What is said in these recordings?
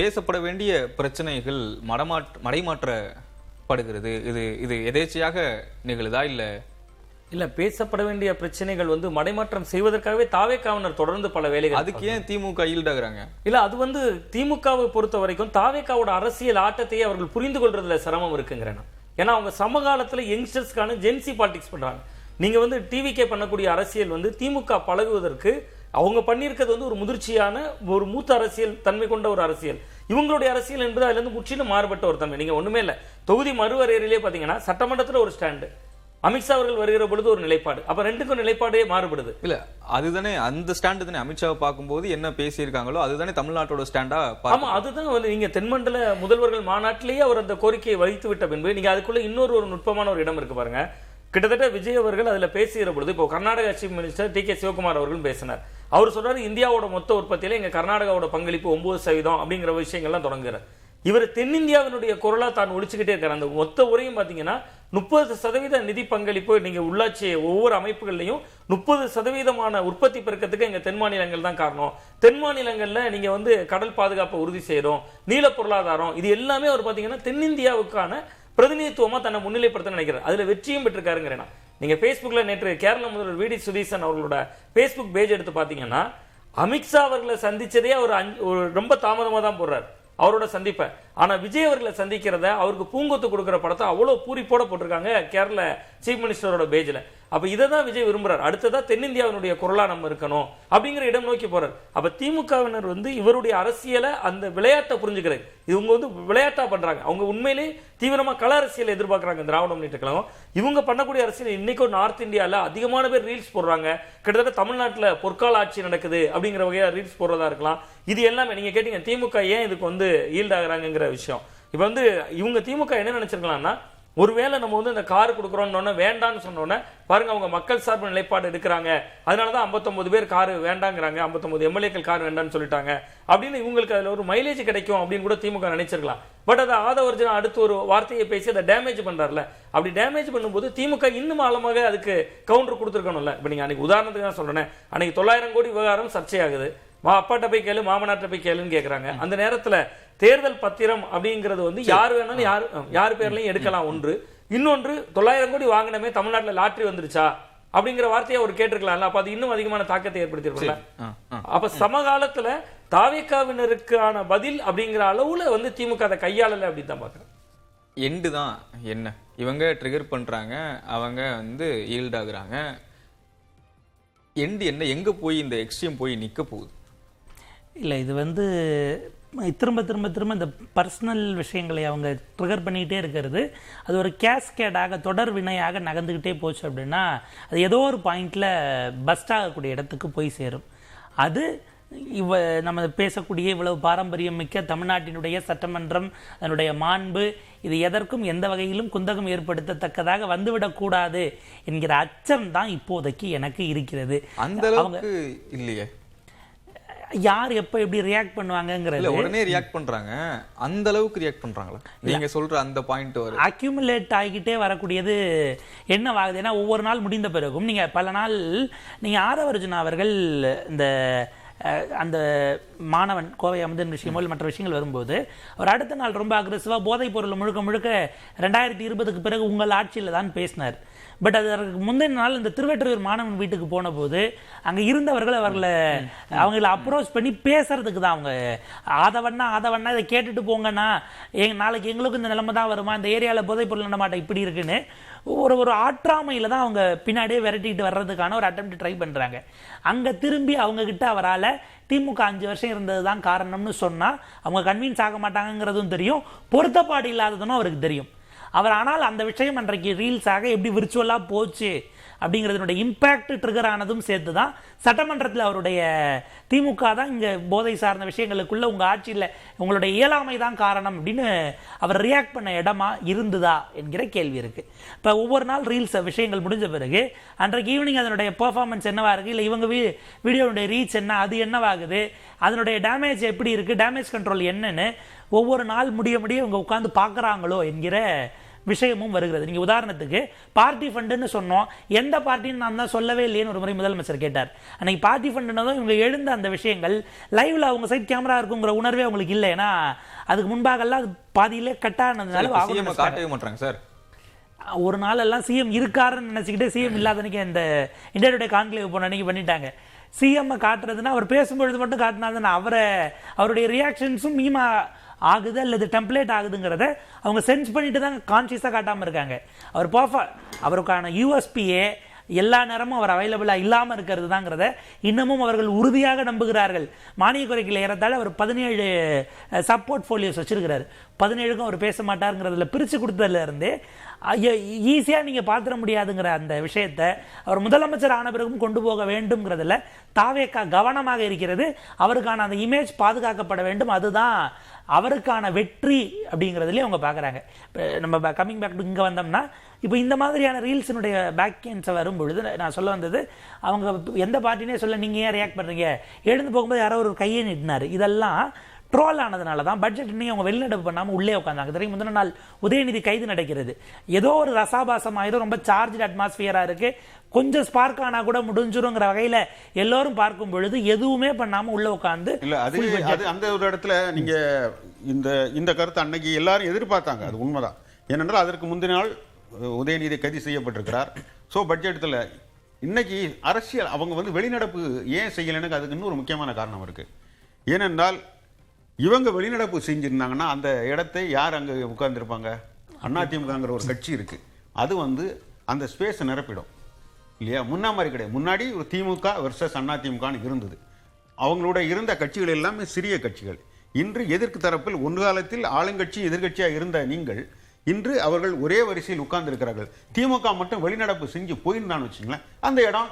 பேசப்பட வேண்டிய பிரச்சனைகள் மடைமாற்றப்படுகிறது. இது இது எதேச்சையாக நிகழுதா இல்ல பேசப்பட வேண்டிய பிரச்சனைகள் மடைமாற்றம் செய்வதற்காகவே தாவேக்காவினர் தொடர்ந்து பல வேலைகள். அதுக்கு ஏன் திமுக ஈல்டாகிறாங்க? இல்ல அது திமுகவை பொறுத்த வரைக்கும் தாவேக்காவோட அரசியல் ஆட்டத்தையே அவர்கள் புரிந்து கொள்றதுல சிரமம் இருக்குங்கிறேன். ஏன்னா அவங்க சமகாலத்துல யங்ஸ்டர்ஸ்க்கான ஜென்சி பாலிடிக்ஸ் பண்றாங்க. நீங்க டிவிகே பண்ணக்கூடிய அரசியல் திமுக பழகுவதற்கு அவங்க பண்ணியிருக்கிறது ஒரு முதிர்ச்சியான ஒரு மூத்த அரசியல் தன்மை கொண்ட ஒரு அரசியல். இவங்களுடைய அரசியல் என்பது அதுல இருந்து முற்றிலும் மாறுபட்ட ஒரு தன்மை. நீங்க ஒண்ணுமே இல்ல, தொகுதி மறுவரையிலே பாத்தீங்கன்னா சட்டமன்றத்துல ஒரு ஸ்டாண்டு, அமித்ஷா அவர்கள் வருகிற பொழுது ஒரு நிலைப்பாடு, அப்ப ரெண்டுக்கும் நிலைப்பாடே மாறுபடுது. இல்ல அதுதானே அந்த ஸ்டாண்டு தானே அமித்ஷாவை பார்க்கும்போது என்ன பேசியிருக்காங்களோ அதுதானே தமிழ்நாட்டோட ஸ்டாண்டா. ஆமா, அதுதான் நீங்க தென்மண்டல முதல்வர்கள் மாநாட்டிலேயே அவர் அந்த கோரிக்கையை வைத்து விட்ட பின்பு நீங்க அதுக்குள்ள இன்னொரு நுட்பமான ஒரு இடம் இருக்கு பாருங்க. கிட்டத்தட்ட விஜய் அவர்கள் அதுல பேசுகிற பொழுது இப்போ Karnataka chief minister DK. Sivakumar அவர்களும் பேசினார். அவர் சொல்றாரு இந்தியாவோட மொத்த உற்பத்தியில எங்க கர்நாடகாவோட பங்களிப்பு 9% அப்படிங்கிற விஷயங்கள்லாம் தொடங்குறார். இவர் தென்னிந்தியாவினுடைய குரலா தான் ஒழிச்சுக்கிட்டே இருக்காரு. அந்த மொத்த உரையும் பாத்தீங்கன்னா 30% நிதி பங்களிப்பு நீங்க உள்ளாட்சி ஒவ்வொரு அமைப்புகள்லையும் 30% உற்பத்தி பெருக்கத்துக்கு எங்க தென் மாநிலங்கள் தான் காரணம். தென் மாநிலங்கள்ல நீங்க கடல் பாதுகாப்பை உறுதி செய்யறோம், நீல பொருளாதாரம், இது எல்லாமே அவர் பாத்தீங்கன்னா தென்னிந்தியாவுக்கான பிரதிநிதித்துவமா தன்னை முன்னிலைப்படுத்த நினைக்கிறார். அதுல வெற்றியும் பெற்றிருக்காருங்கிறேன். நீங்க பேஸ்புக்ல நேற்று கேரள முதல்வர் வி.டி. சுதீசன் அவர்களோட பேஸ்புக் பேஜ் எடுத்து பாத்தீங்கன்னா அமித்ஷா அவர்களை சந்திச்சதே அவர் ரொம்ப தாமதமா தான் போடுறாரு அவரோட சந்திப்பை. ஆனா விஜய் அவர்களை சந்திக்கிறத அவருக்கு பூங்கொத்து கொடுக்கிற படத்தை அவ்வளவு பூரிப்போட போட்டிருக்காங்க கேரள சீஃப் மினிஸ்டரோட பேஜ்ல. அப்ப இதை தான் விஜய் விரும்புறாரு. அடுத்ததா தென்னிந்தியாவினுடைய குரலா நம்ம இருக்கணும் அப்படிங்கிற இடம் நோக்கி போறாரு. அப்ப திமுகவினர் இவருடைய அரசியலை அந்த விளையாட்டை புரிஞ்சுக்கிறாரு. இவங்க விளையாட்டா பண்றாங்க. அவங்க உண்மையிலே தீவிரமா கள அரசியலை எதிர்பார்க்கறாங்க திராவிட முன்னேற்ற கழகம். இவங்க பண்ணக்கூடிய அரசியல் இன்னைக்கும் நார்த் இந்தியால அதிகமான பேர் ரீல்ஸ் போடுறாங்க. கிட்டத்தட்ட தமிழ்நாட்டுல பொற்கால ஆட்சி நடக்குது அப்படிங்கிற வகையா ரீல்ஸ் போடுறதா இருக்கலாம். இது எல்லாமே நீங்க கேட்டீங்க திமுக ஏன் இதுக்கு ஈல்ட் ஆகுறாங்கிற விஷயம். இப்ப இவங்க திமுக என்ன நினைச்சிருக்கலாம்னா, ஒருவேளை நம்ம இந்த கார் கொடுக்குறோம்னு வேண்டான்னு சொன்னோன்னே பாருங்க அவங்க மக்கள் சார்பு நிலைப்பாடு எடுக்கிறாங்க, அதனாலதான் 59 பேர் கார் வேண்டாங்கிறாங்க, 59 எம்எல்ஏக்கள் கார் வேண்டான்னு சொல்லிட்டாங்க அப்படின்னு இவங்களுக்கு அதுல ஒரு மைலேஜ் கிடைக்கும் அப்படின்னு கூட திமுக நினைச்சிருக்கலாம். பட் அதை ஆதவர்ஜனா அடுத்து ஒரு வார்த்தையை பேசி அதை டேமேஜ் பண்றாருல. அப்படி டேமேஜ் பண்ணும்போது திமுக இன்னும் ஆழமாக அதுக்கு கவுண்டர் கொடுத்துருக்கணும்ல. இப்ப நீங்க அன்னைக்கு உதாரணத்துக்கு தான் சொல்றேன், அன்னைக்கு 900 கோடி விவகாரம் சர்ச்சையாகுது. அப்பாட்ட போய் கேளு, மாமனாட்ட போய் கேளுன்னு கேக்குறாங்க. அந்த நேரத்துல தேர்தல் பத்திரம் அப்படிங்கிறது யார் வேணாலும் யார் பேர்லயும் எடுக்கலாம் ஒன்று. இன்னொன்று 900 கோடி வாங்கினமே தமிழ்நாட்டுல லாட்டரி வந்துருச்சா அப்படிங்கிற வார்த்தையை அவர் கேட்டிருக்கலாம்ல. அப்ப அது இன்னும் அதிகமான தாக்கத்தை ஏற்படுத்திருக்கல. அப்ப சமகாலத்துல தாவேக்காவினருக்கான பதில் அப்படிங்கிற அளவுல திமுக அதை கையாளல அப்படின்னு தான் பாக்குறேன். எண்டு தான் என்ன இவங்க ட்ரிகர் பண்றாங்க, அவங்க ஈல்ட் ஆகுறாங்க. எண்டு என்ன எங்க போய் இந்த எக்ஸ்ட்ரீம் போய் நிக்க போகுது? இல்லை, இது திரும்ப திரும்ப திரும்ப இந்த பர்சனல் விஷயங்களை அவங்க ட்ரிகர் பண்ணிக்கிட்டே இருக்கிறது, அது ஒரு கேஸ்கேடாக தொடர் வினையாக நகர்ந்துக்கிட்டே போச்சு அப்படின்னா அது ஏதோ ஒரு பாயிண்டில் பஸ்ட் ஆகக்கூடிய இடத்துக்கு போய் சேரும். அது நம்ம பேசக்கூடிய இவ்வளவு பாரம்பரியம் மிக்க தமிழ்நாட்டினுடைய சட்டமன்றம், அதனுடைய மாண்பு, இது எதற்கும் எந்த வகையிலும் குந்தகம் ஏற்படுத்தத்தக்கதாக வந்துவிடக்கூடாது என்கிற அச்சம் தான் இப்போதைக்கு எனக்கு இருக்கிறது. அந்த அளவுக்கு இல்லையே, யார் எப்ப எப்படி ரியாக்ட் பண்ணுவாங்கங்கிறது உடனே ரியாக்ட் பண்றாங்க. அந்த அளவுக்கு ரியாக்ட் பண்றாங்களா நீங்க சொல்ற அந்த பாயிண்ட் வரை அக்யூமுலேட் ஆகிக்கிட்டே வரக்கூடியது என்ன ஆகுது? ஏன்னா ஒவ்வொரு நாள் முடிந்த பிறகும் நீங்க பல நாள் நீங்க ஆதவர்ஜுனா அவர்கள் இந்த அந்த மாணவன் கோவை அமுதன் விஷயமோ மற்ற விஷயங்கள் வரும்போது அவர் அடுத்த நாள் ரொம்ப அக்ரெசிவா போதைப் பொருள் முழுக்க முழுக்க 2020க்கு பிறகு உங்கள் ஆட்சியில் தான் பேசினார். பட் அதற்கு முந்தின நாள் இந்த திருவெற்றியூர் மாணவன் வீட்டுக்கு போன போது அங்க இருந்தவர்கள் அவங்களை அப்ரோச் பண்ணி பேசுறதுக்கு தான் அவங்க ஆதவண்ணா இதை கேட்டுட்டு போங்கன்னா நாளைக்கு எங்களுக்கும் இந்த நிலைமை தான் வருமா, இந்த ஏரியாவில் போதைப் பொருள் நடமாட்டம் இப்படி இருக்குன்னு ஒரு ஆற்றாமையில தான் அவங்க பின்னாடியே விரட்டிட்டு வர்றதுக்கான ஒரு அட்டெம்ப்ட் ட்ரை பண்றாங்க. அங்க திரும்பி அவங்க கிட்ட அவரால் திமுக 5 வருஷம் இருந்தது தான் காரணம்னு சொன்னா அவங்க கன்வின்ஸ் ஆக மாட்டாங்கிறதும் தெரியும், பொருத்தப்பாடு இல்லாததுன்னு அவருக்கு தெரியும். அவர் ஆனால் அந்த விஷயம் அன்றைக்கு ரீல்ஸாக எப்படி விர்ச்சுவலா போச்சு அப்படிங்கிறதுனுடைய இம்பாக்ட் ட்ரிகர் ஆனதும் சேர்த்து தான் சட்டமன்றத்தில் அவருடைய திமுக தான் இங்க போதை சார்ந்த விஷயங்களுக்குள்ள உங்க ஆட்சியில் உங்களுடைய இயலாமை தான் காரணம் அப்படின்னு அவர் ரியாக்ட் பண்ண இடமா இருந்துதா என்கிற கேள்வி இருக்கு. இப்ப ஒவ்வொரு நாள் ரீல்ஸ் விஷயங்கள் முடிஞ்ச பிறகு அன்றைக்கு ஈவினிங் அதனுடைய பெர்ஃபார்மன்ஸ் என்னவா இருக்கு, இல்லை இவங்க வீடியோனுடைய ரீச் என்ன, அது என்னவாகுது, அதனுடைய டேமேஜ் எப்படி இருக்கு, டேமேஜ் கண்ட்ரோல் என்னன்னு ஒவ்வொரு நாள் முடிய இவங்க உட்கார்ந்து பார்க்குறாங்களோ என்கிற விஷயமும் வருகிறது. நீங்க உதாரணத்துக்கு பார்ட்டி ஃபண்டுன்னு சொன்னோம், எந்த பார்ட்டின்னு நான் தான் சொல்லவே இல்லையேன்னு ஒரு முறை முதலமைச்சர் கேட்டார். அன்னைக்கு பார்ட்டி ஃபண்டுனதும் இவங்க எழுந்த அந்த விஷயங்கள் லைவ்ல அவங்க சைட் கேமரா இருக்குங்கிற உணர்வே அவங்களுக்கு இல்லை. ஏன்னா அதுக்கு முன்பாகலாம் அது பாதியிலே கட்டானதுனால காட்டவே மாட்டாங்க சார். ஒரு நாள் எல்லாம் சிஎம் இருக்காருன்னு நினைச்சுக்கிட்டு சிஎம் இல்லாதனைக்கு இந்த இந்தியா டுடே கான்க்ளேவ் போன அன்னைக்கு பண்ணிட்டாங்க. சிஎம் காட்டுறதுன்னா அவர் பேசும்பொழுது மட்டும் காட்டினாதுன்னா அவருடைய ரியாக்ஷன்ஸும் மீமா ஆகுது அல்லது டெம்ப்ளேட் ஆகுதுங்கிறத அவங்க சென்ஸ் பண்ணிட்டு தான் கான்சியஸாக காட்டாமல் இருக்காங்க. அவருக்கான யூஎஸ்பியே எல்லா நேரமும் அவர் அவைலபிளாக இல்லாமல் இருக்கிறது தாங்கிறத இன்னமும் அவர்கள் உறுதியாக நம்புகிறார்கள். மானிய கோரிக்கையில் ஏறத்தாழ அவர் 17 சப்போர்ட் போலியோஸ் வச்சிருக்கிறார். 17க்கும் அவர் பேச மாட்டாருங்கிறதுல பிரித்து கொடுத்ததுல இருந்தே ஈஸியாக நீங்கள் பார்த்துட முடியாதுங்கிற அந்த விஷயத்தை அவர் முதலமைச்சர் ஆன பிறகும் கொண்டு போக வேண்டும்ங்கிறதுல தாவேகா கவனமாக இருக்கிறது. அவருக்கான அந்த இமேஜ் பாதுகாக்கப்பட வேண்டும். அதுதான் அவருக்கான வெற்றி அப்படிங்கிறதுலேயே அவங்க பார்க்குறாங்க. நம்ம கம்மிங் பேக் டு இங்கே வந்தோம்னா இப்போ இந்த மாதிரியான ரீல்ஸினுடைய பேக்கெண்ட்ஸை வரும் பொழுது நான் சொல்ல வந்தது, அவங்க எந்த பார்ட்டினே சொல்ல நீங்கள் ஏன் ரியாக்ட் பண்ணுறீங்க, எழுந்து போகும்போது யாரோ ஒரு கையை நீட்டினார், இதெல்லாம் ட்ரோல் ஆனதுனால தான் பட்ஜெட் இன்னும் அவங்க வெளிநடப்பு பண்ணாமல் உள்ளே உட்காந்தாங்க. தெரியும், முந்தின நாள் உதயநிதி கைது நடக்கிறது, ஏதோ ஒரு ரசாபாசம் ஆயிரும், ரொம்ப சார்ஜ் அட்மாஸ்பியரா இருக்கு, கொஞ்சம் ஸ்பார்க் ஆனா கூட முடிஞ்சிருங்கிற வகையில எல்லாரும் பார்க்கும் பொழுது எதுவுமே பண்ணாம உள்ள உட்கார்ந்து இல்ல. அது அந்த ஒரு இடத்துல நீங்க இந்த கருத்து அன்னைக்கு எல்லாரும் எதிர்பார்த்தாங்க. அது உண்மைதான். ஏனென்றால் அதற்கு முந்தின நாள் உதயநிதி கைது செய்யப்பட்டிருக்கிறார். ஸோ பட்ஜெட்டில் இன்னைக்கு அரசியல் அவங்க வெளிநடப்பு ஏன் செய்யலைன்னு அதுக்கு இன்னொரு முக்கியமான காரணம் இருக்கு. ஏனென்றால் இவங்க வெளிநடப்பு செஞ்சிருந்தாங்கன்னா அந்த இடத்தை யார் அங்கே உட்கார்ந்துருப்பாங்க? அதிமுகங்கிற ஒரு கட்சி இருக்கு, அது அந்த ஸ்பேஸை நிரப்பிடும் இல்லையா? முன்னா மாதிரி கிடையாது. முன்னாடி ஒரு திமுக வெர்சஸ் அதிமுகன்னு இருந்தது. அவங்களோட இருந்த கட்சிகள் எல்லாமே சிறிய கட்சிகள். இன்று எதிர்க்கு தரப்பில் ஒரு காலத்தில் ஆளுங்கட்சி எதிர்கட்சியாக இருந்த நீங்கள் இன்று அவர்கள் ஒரே வரிசையில் உட்கார்ந்து இருக்கிறார்கள். திமுக மட்டும் வெளிநடப்பு செஞ்சு போயிருந்தான்னு வச்சுங்களேன், அந்த இடம்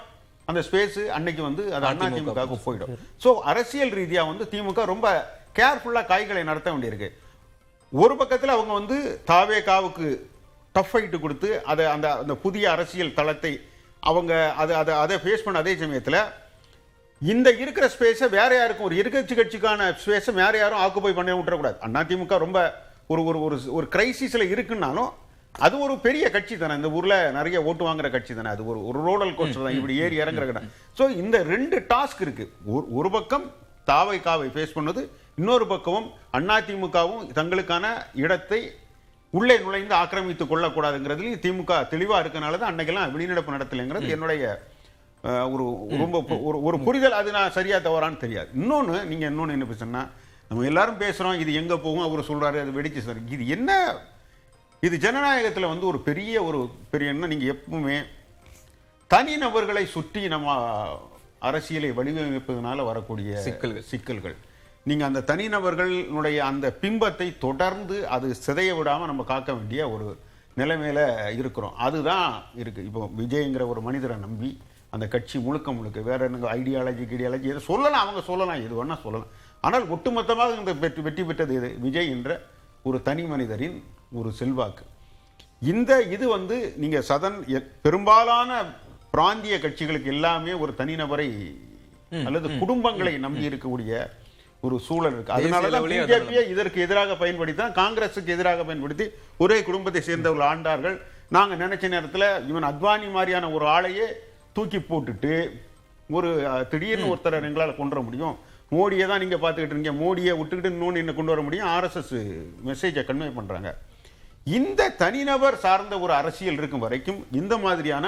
அந்த ஸ்பேஸ் அன்னைக்கு அது அதிமுகவுக்கு போயிடும். ஸோ அரசியல் ரீதியாக திமுக ரொம்ப கேர்ஃபுல்லாக காய்களை நடத்த வேண்டியிருக்கு. ஒரு பக்கத்தில் அவங்க தாவேகாவுக்கு டஃப் ஃபைட்டு கொடுத்து அதை அந்த புதிய அரசியல் தளத்தை அவங்க அதை ஃபேஸ் பண்ண அதே சமயத்தில் இந்த இருக்கிற ஸ்பேஸை வேற யாருக்கும் ஒரு எதிர்க்கட்சி கட்சிக்கான ஸ்பேஸை வேற யாரும் ஆக்குபை பண்ண விட்டுறக்கூடாது. அதிமுக ரொம்ப ஒரு ஒரு ஒரு கிரைசிஸ்ல இருக்குன்னாலும் அது ஒரு பெரிய கட்சி தானே, இந்த ஊர்ல நிறைய ஓட்டு வாங்குற கட்சி தானே, அது ஒரு ரோலர் கோஸ்டர் தான், இப்படி ஏறி இறங்குற. ஸோ இந்த 2 டாஸ்க் இருக்கு. ஒரு பக்கம் தாவேகாவை ஃபேஸ் பண்ணது, இன்னொரு பக்கமும் அதிமுகவும் தங்களுக்கான இடத்தை உள்ளே நுழைந்து ஆக்கிரமித்துக் கொள்ளக்கூடாதுங்கிறதுல திமுக தெளிவா இருக்கனால தான் அன்னைக்கெல்லாம் வெளிநடப்பு நடத்தலைங்கிறது என்னுடைய ஒரு ரொம்ப ஒரு புரிதல். அது நான் சரியா தவறான்னு தெரியாது. நீங்க இன்னொன்னு என்ன பேசுனா, நம்ம எல்லாரும் பேசுறோம் இது எங்க போகும், அவர் சொல்றாரு அது வெடிச்சு சார், இது என்ன? இது ஜனநாயகத்தில் ஒரு பெரிய என்ன, நீங்க எப்பவுமே தனிநபர்களை சுற்றி நம்ம அரசியலை வடிவமைப்பதனால வரக்கூடிய சிக்கல்கள், நீங்க அந்த தனிநபர்களுடைய அந்த பிம்பத்தை தொடர்ந்து அது சிதைய விடாம நம்ம காக்க வேண்டிய ஒரு நிலைமையில இருக்கிறோம். அதுதான் இருக்கு. இப்போ விஜய்ங்கிற ஒரு மனிதரை நம்பி அந்த கட்சி முழுக்க வேற என்ன ஐடியாலஜி எது சொல்லலாம், அவங்க சொல்லலாம், எது வேணா சொல்லலாம். ஆனால் ஒட்டுமொத்தமாக இந்த வெற்றி பெற்றது இது விஜய் என்ற ஒரு தனி மனிதரின் ஒரு செல்வாக்கு. இது நீங்க பெரும்பாலான பிராந்திய கட்சிகளுக்கு எல்லாமே ஒரு தனிநபரை அல்லது குடும்பங்களை நம்பி இருக்கக்கூடிய ஒரு சூழல் இருக்கு. அதனாலதான் பிஜேபியை இதற்கு எதிராக பயன்படுத்தி, காங்கிரசுக்கு எதிராக பயன்படுத்தி ஒரே குடும்பத்தை சேர்ந்தவர்கள் ஆண்டார்கள். நாங்க நினைச்ச நேரத்தில் இவன் அத்வானி மாதிரியான ஒரு ஆளையே தூக்கி போட்டுட்டு ஒரு திடீர்னு ஒருத்தரை எங்களால் கொண்டு வர முடியும், மோடியை தான் நீங்க பார்த்துக்கிட்டு இருக்கீங்க, மோடியை விட்டுக்கிட்டு இன்னொன்று என்ன கொண்டு வர முடியும், RSS மெசேஜை கன்வே பண்றாங்க. இந்த தனிநபர் சார்ந்த ஒரு அரசியல் இருக்கும் வரைக்கும் இந்த மாதிரியான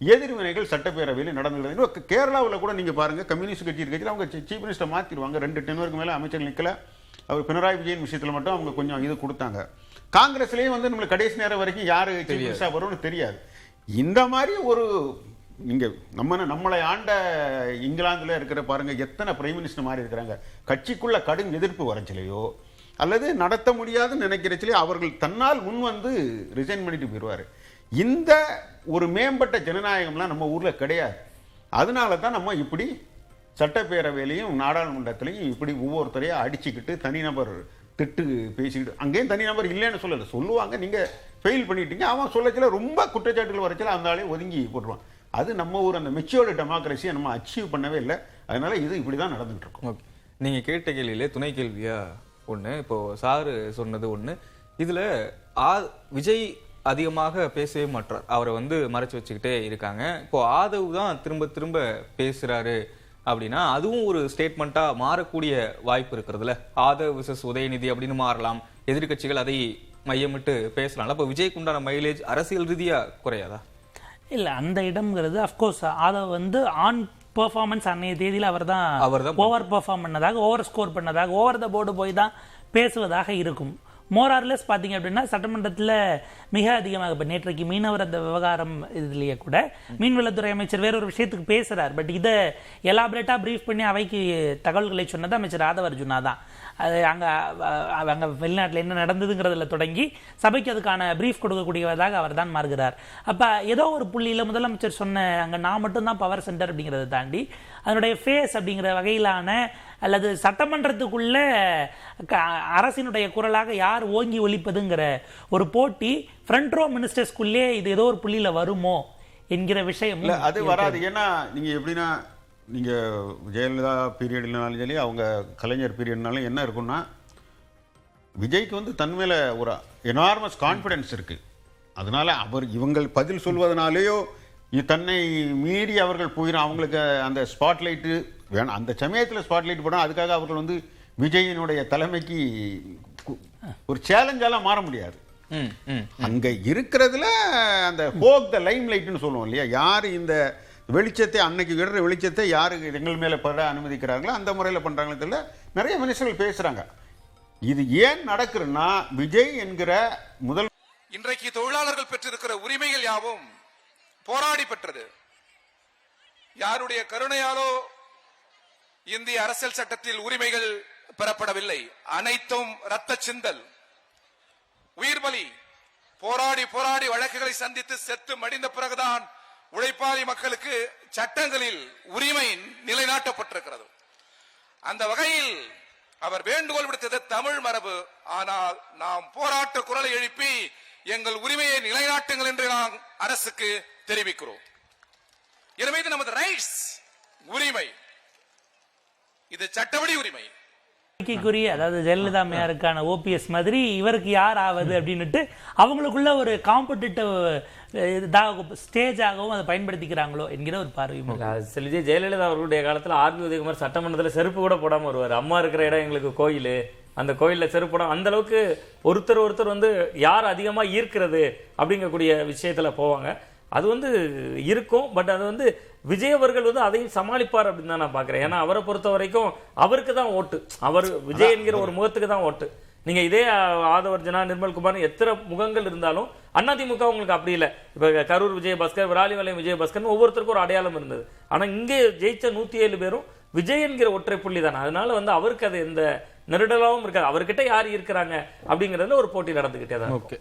எதிர்வினைகள் சட்டப்பேரவையில் நடந்துகிறது. கேரளாவில் கூட நீங்க பாருங்க, கம்யூனிஸ்ட் கட்சி இருக்கிற அவங்க சீஃப் மினிஸ்டர் மாத்திடுவாங்க, 2 டென்வருக்கு மேல அமைச்சர் நிக்கல. அவர் பினராயி விஜயன் விஷயத்துல மட்டும் அவங்க கொஞ்சம் இது கொடுத்தாங்க. காங்கிரஸ்லயும் நம்மளுக்கு கடைசி நேரம் வரைக்கும் யாரு சீஃப் மினிஸ்டர் வரும்னு தெரியாது. இந்த மாதிரி ஒரு நீங்க நம்மளை ஆண்ட இங்கிலாந்துல இருக்கிற பாருங்க, எத்தனை பிரைம் மினிஸ்டர் மாறி இருக்கிறாங்க. கட்சிக்குள்ள கடும் எதிர்ப்பு வரச்சிலையோ அல்லது நடத்த முடியாதுன்னு நினைக்கிறச்சிலையோ அவர்கள் தன்னால் முன் ரிசைன் பண்ணிட்டு போயிடுவாரு. இந்த ஒரு மேம்பட்ட ஜனநாயகம்லாம் நம்ம ஊர்ல கிடையாது. அதனால தான் நம்ம இப்படி சட்டப்பேரவையிலையும் நாடாளுமன்றத்திலையும் இப்படி ஒவ்வொருத்தரையா அடிச்சுக்கிட்டு தனிநபர் திட்டு பேசிக்கிட்டு, அங்கேயும் தனிநபர் இல்லைன்னு சொல்லுவாங்க, நீங்க ஃபெயில் பண்ணிட்டீங்க, அவன் சொல்லச்சில ரொம்ப குற்றச்சாட்டுகள் வரச்சில அந்த ஆளே ஒதுங்கி போட்டுருவான். அது நம்ம ஊர் அந்த மெச்சூர்டு டெமோக்ரஸியை நம்ம அச்சீவ் பண்ணவே இல்லை. அதனால இது இப்படிதான் நடந்துட்டு இருக்கும். ஓகே, நீங்க கேட்ட கேள்வியிலே துணை கேள்வியா ஒண்ணு, இப்போ சாரு சொன்னது ஒண்ணு, இதுல விஜய் அதிகமாக பேசவே மாட்டார். அவரை வந்து மறைச்சு வச்சுக்கிட்டே இருக்காங்க. இப்போ ஆதவ் தான் திரும்ப திரும்ப பேசுறாரு அப்படின்னா அதுவும் ஒரு ஸ்டேட்மெண்ட்டா மாறக்கூடிய வாய்ப்பு இருக்கிறதுல. ஆதவ் விசஸ் உதயநிதி அப்படின்னு மாறலாம், எதிர்க்கட்சிகள் அதை மையமிட்டு பேசலாம். அப்போ விஜய்க்கு உண்டான மைலேஜ் அரசியல் ரீதியா குறையாதா? இல்லை, அந்த இடம்ங்கிறது அஃப்கோர்ஸ் ஆதவ் வந்து ஆன் பெர்ஃபார்மன்ஸ் அன்னைய தேதியில் அவர் தான் ஓவர் பெர்ஃபார்ம் பண்ணதாக, ஓவர் ஸ்கோர் பண்ணதாக, ஓவர் த போர்டு போய் தான் பேசுவதாக இருக்கும். மோரார்லெஸ் பார்த்தீங்க அப்படின்னா சட்டமன்றத்தில் மிக அதிகமாக இப்போ நேற்றைக்கு மீனவர் அந்த விவகாரம் இதுலேயே கூட மீன்வளத்துறை அமைச்சர் வேறொரு விஷயத்துக்கு பேசுகிறார். பட் இதை எலாபரேட்டாக ப்ரீஃப் பண்ணி அவைக்கு தகவல்களை சொன்னது அமைச்சர் ஆதவ் அர்ஜுனா தான். அது அங்கே வெளிநாட்டில் என்ன நடந்ததுங்கிறதுல தொடங்கி சபைக்கு அதுக்கான ப்ரீஃப் கொடுக்கக்கூடியதாக அவர் தான் மாறுகிறார். அப்போ ஏதோ ஒரு புள்ளியில் முதலமைச்சர் சொன்ன அங்கே நான் மட்டும்தான் பவர் சென்டர் அப்படிங்கிறத தாண்டி அதனுடைய ஃபேஸ் அப்படிங்கிற வகையிலான அல்லது சட்டமன்றத்துக்குள்ள அரசினுடைய குரலாக யார் ஓங்கி ஒலிப்பதுங்கிற ஒரு போட்டி ஃப்ரண்ட் ரோ மினிஸ்டர்ஸ்குள்ளே இது ஏதோ ஒரு புள்ளியில் வருமோ என்கிற விஷயம் அது வராது. ஏன்னா நீங்கள் எப்படின்னா நீங்கள் ஜெயலலிதா பீரியட்னாலும் சரி, அவங்க கலைஞர் பீரியட்னாலும் என்ன இருக்குன்னா, விஜய்க்கு வந்து தன்மையில் ஒரு எனார்மஸ் கான்ஃபிடென்ஸ் இருக்குது. அதனால் இவங்கள் பதில் சொல்வதனாலேயோ தன்னை மீறி அவர்கள் போயிடும். அவங்களுக்கு அந்த ஸ்பாட்லைட்டு வேணும். அந்த சமயத்தில் ஸ்பாட்லைட் போனால் அதுக்காக அவர்கள் வந்து விஜயினுடைய தலைமைக்கு ஒரு சேலஞ்சாலாம் மாற முடியாது. அங்கே இருக்கிறதுல அந்த ஹோக் த லைம் லைட்னு சொல்லுவோம் இல்லையா, யார் இந்த வெளிச்சத்தை அன்னைக்கு விடுற வெளிச்சத்தை யாரு எங்கள் மேலே பட அனுமதிக்கிறாங்களோ அந்த முறையில் பண்ணுறாங்களே தெரியல. நிறைய மனுஷர்கள் பேசுகிறாங்க. இது ஏன் நடக்குதுன்னா, விஜய் என்கிற முதல் இன்றைக்கு தொழிலாளர்கள் பெற்றிருக்கிற உரிமைகள் யாவும் போராடி பெற்றது. யாருடைய கருணையாலோ இந்திய அரசியல் சட்டத்தில் உரிமைகள் பெறப்படவில்லை. அனைத்தும் ரத்த சிந்தல், உயிர் பலி, போராடி போராடி வழக்குகளை சந்தித்து செத்து மடிந்த பிறகுதான் உழைப்பாளி மக்களுக்கு சட்டங்களில் உரிமை நிலைநாட்டப்பட்டிருக்கிறது. அந்த வகையில் அவர் வேண்டுகோள் விடுத்தது தமிழ் மரபு. ஆனால் நாம் போராட்ட குரலை எழுப்பி எங்கள் உரிமையை நிலைநாட்டுங்கள் என்று நாம் அரசுக்கு தெரிவிக்கிறோம். எனவே இது நமது ரைட்ஸ், உரிமை, இது சட்டப்படி உரிமை. அதாவது ஜெயலலிதா அம்மையாருக்கான ஓபிஎஸ் மாதிரி இவருக்கு யார் ஆவது அப்படின்னுட்டு அவங்களுக்குள்ள ஒரு காம்படிட்டிவ் ஸ்டேஜாகவும் அதை பயன்படுத்திக்கிறாங்களோ என்கிற ஒரு பார்வை. விஜய் ஜெயலலிதா அவர்களுடைய காலத்தில் ஆர்பி உதயகுமார் சட்டமன்றத்தில் செருப்பு கூட போடாமல் வருவார். அம்மா இருக்கிற இடம் எங்களுக்கு கோயில், அந்த கோயிலில் செருப்பு போடாம அந்த அளவுக்கு ஒருத்தர் வந்து யார் அதிகமாக ஈர்க்கிறது அப்படிங்கக்கூடிய விஷயத்தில் போவாங்க. அது வந்து இருக்கும். பட் அது வந்து விஜய் அவர்கள் வந்து அதையும் சமாளிப்பார் அப்படின்னு தான் நான் பார்க்குறேன். ஏன்னா அவரை பொறுத்த வரைக்கும் அவருக்கு தான் ஓட்டு, அவர் விஜய் என்கிற ஒரு முகத்துக்கு தான் ஓட்டு. நீங்க இதே ஆதவர்ஜனா, நிர்மல்குமார் எத்தனை முகங்கள் இருந்தாலும் அதிமுக உங்களுக்கு அப்படி இல்லை. இப்ப கரூர் விஜயபாஸ்கர், விராலிமலையம் விஜயபாஸ்கர் ஒவ்வொருத்தருக்கும் ஒரு அடையாளம் இருந்தது. ஆனா இங்கே ஜெயிச்ச 107 பேரும் விஜய் என்கிற ஒற்றை புள்ளி தானே. அதனால வந்து அவருக்கு அது எந்த நெருடலாவும் இருக்காது. அவர்கிட்ட யார் இருக்கிறாங்க அப்படிங்கறதுல ஒரு போட்டி நடந்துகிட்டே தான். ஓகே.